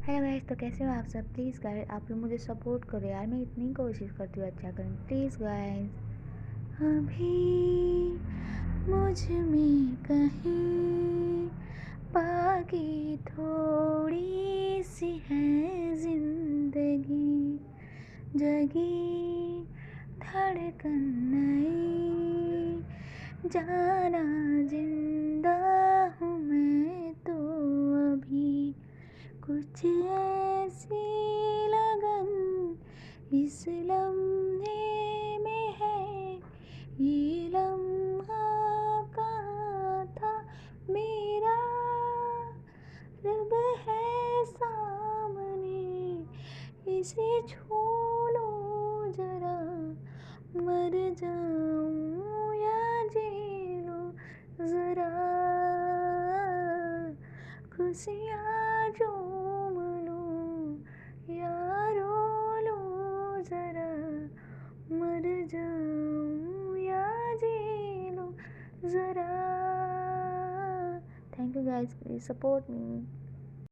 Hello guys, तो कैसे हो आप सब। प्लीज़ गाइस आप लोग मुझे सपोर्ट करो यार, मैं इतनी कोशिश करती हूँ अच्छा करने। Please guys. अभी मुझ में कहीं बाकी थोड़ी सी है जिंदगी, जगी धड़कन नई, जाना जिंदा हूँ मैं तो अभी। कुछ ऐसी लगन इस लम्हे में है, ये लम्हा कहाँ था मेरा, रब है सामने, इसे छू लो जरा, मर जाऊं या जी लूं जरा, खुशियाँ झूम लूं या रो लूं जरा, मर जाऊं या जी लूं जरा। Thank you guys, please support me.